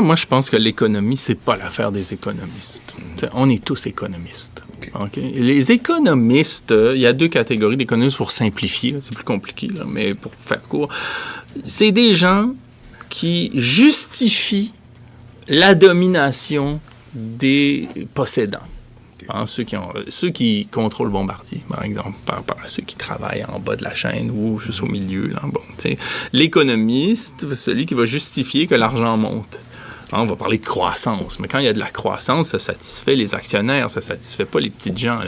Moi, je pense que l'économie, c'est pas l'affaire des économistes. On est tous économistes. Okay? Les économistes, il y a deux catégories d'économistes pour simplifier. Là, c'est plus compliqué, là, mais pour faire court. C'est des gens qui justifient la domination des possédants. Hein, ceux qui contrôlent Bombardier, par exemple, par rapport à ceux qui travaillent en bas de la chaîne ou juste au milieu. Là, bon, l'économiste, celui qui va justifier que l'argent monte. On va parler de croissance, mais quand il y a de la croissance, ça satisfait les actionnaires, ça satisfait pas les petites gens.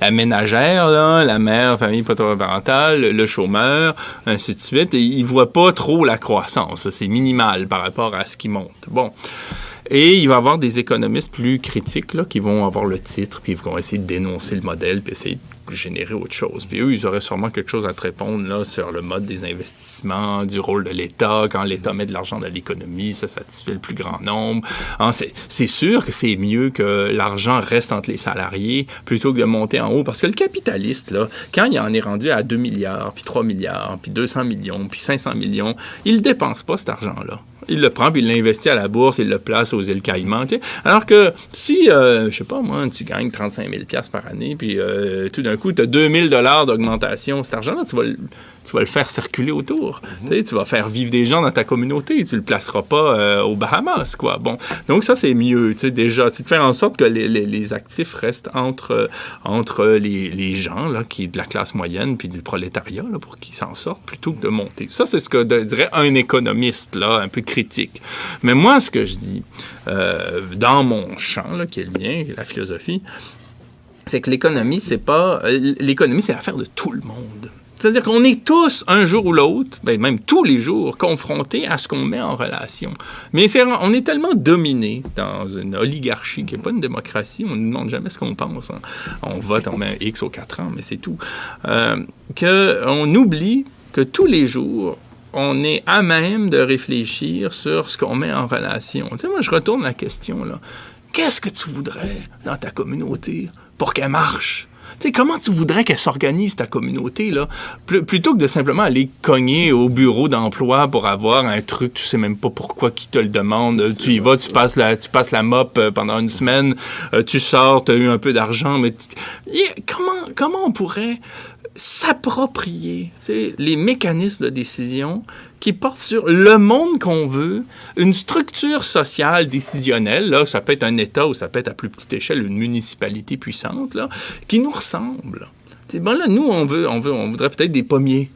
La ménagère, là, la mère, famille parentale, le chômeur, ainsi de suite, et ils voient pas trop la croissance. C'est minimal par rapport à ce qui monte. Bon. Et il va y avoir des économistes plus critiques là, qui vont avoir le titre, puis ils vont essayer de dénoncer le modèle, puis essayer de générer autre chose. Puis eux, ils auraient sûrement quelque chose à te répondre là, sur le mode des investissements, du rôle de l'État. Quand l'État met de l'argent dans l'économie, ça satisfait le plus grand nombre. Hein, c'est sûr que c'est mieux que l'argent reste entre les salariés plutôt que de monter en haut. Parce que le capitaliste, là, quand il en est rendu à 2 milliards, puis 3 milliards, puis 200 millions, puis 500 millions, il ne dépense pas cet argent-là. Il le prend, puis il l'investit à la bourse, il le place aux îles Caïmans. Tu sais. Alors que si, je sais pas moi, tu gagnes 35 000 $ par année, puis tout d'un coup, tu as 2 000 $ d'augmentation, cet argent-là, tu vas le faire circuler autour. Tu vas faire vivre des gens dans ta communauté. Tu le placeras pas aux Bahamas, quoi. Bon, donc ça, c'est mieux, tu sais, déjà. C'est de faire en sorte que les actifs restent entre les gens, là, qui de la classe moyenne, puis du prolétariat, là, pour qu'ils s'en sortent, plutôt que de monter. Ça, c'est ce que dirait un économiste, là, un peu critique. Mais moi, ce que je dis, dans mon champ, là, qui est le mien, la philosophie, c'est que l'économie, c'est l'affaire de tout le monde. C'est-à-dire qu'on est tous, un jour ou l'autre, ben même tous les jours, confrontés à ce qu'on met en relation. Mais on est tellement dominé dans une oligarchie qui n'est pas une démocratie, on ne demande jamais ce qu'on pense. Hein. On vote, on met un X aux 4 ans, mais c'est tout. Qu'on oublie que tous les jours, on est à même de réfléchir sur ce qu'on met en relation. Tu sais, moi, je retourne la question, là. Qu'est-ce que tu voudrais dans ta communauté pour qu'elle marche? Tu sais, comment tu voudrais qu'elle s'organise, ta communauté, là? Plutôt que de simplement aller cogner au bureau d'emploi pour avoir un truc, tu sais même pas pourquoi qui te le demande. Tu y vas, tu passes la mop pendant une semaine, tu sors, tu as eu un peu d'argent, mais comment on pourrait s'approprier les mécanismes de décision qui portent sur le monde qu'on veut, une structure sociale décisionnelle, là, ça peut être un État ou ça peut être à plus petite échelle une municipalité puissante, là, qui nous ressemble. Bon, là, nous, on voudrait peut-être des pommiers.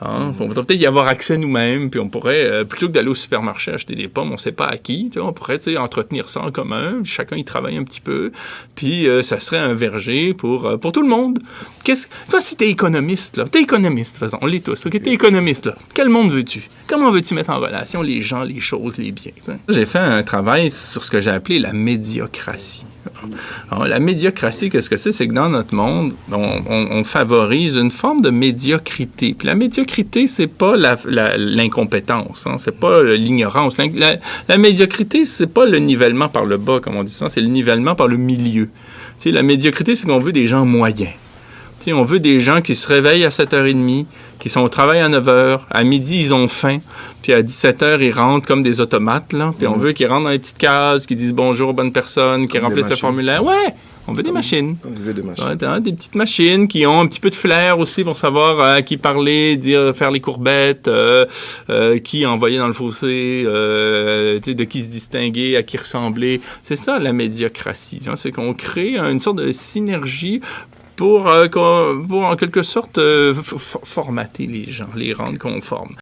Hein? On voudrait peut-être y avoir accès nous-mêmes, puis on pourrait, plutôt que d'aller au supermarché acheter des pommes, on ne sait pas à qui, on pourrait entretenir ça en commun, chacun y travaille un petit peu, puis ça serait un verger pour tout le monde. Toi, si t'es économiste, là, t'es économiste, de toute façon, on l'est tous, okay? T'es économiste, là, quel monde veux-tu? Comment veux-tu mettre en relation les gens, les choses, les biens? T'sais? J'ai fait un travail sur ce que j'ai appelé la médiocratie. Alors, la médiocratie, qu'est-ce que c'est? C'est que dans notre monde, on favorise une forme de médiocrité. Puis la médiocrité, c'est pas l'incompétence, hein? C'est pas l'ignorance. La médiocrité, c'est pas le nivellement par le bas, comme on dit ça, c'est le nivellement par le milieu. Tu sais, la médiocrité, c'est qu'on veut des gens moyens. T'sais, on veut des gens qui se réveillent à 7h30, qui sont au travail à 9h, à midi, ils ont faim, puis à 17h, ils rentrent comme des automates, là, puis on veut qu'ils rentrent dans les petites cases, qu'ils disent bonjour aux bonnes personnes, qu'ils remplissent le formulaire. Ouais! On veut des machines. On veut des machines. Ouais, des petites machines qui ont un petit peu de flair aussi pour savoir à qui parler, faire les courbettes, qui envoyer dans le fossé, de qui se distinguer, à qui ressembler. C'est ça, la médiocratie. C'est qu'on crée une sorte de synergie pour en quelque sorte formater les gens, les rendre conformes.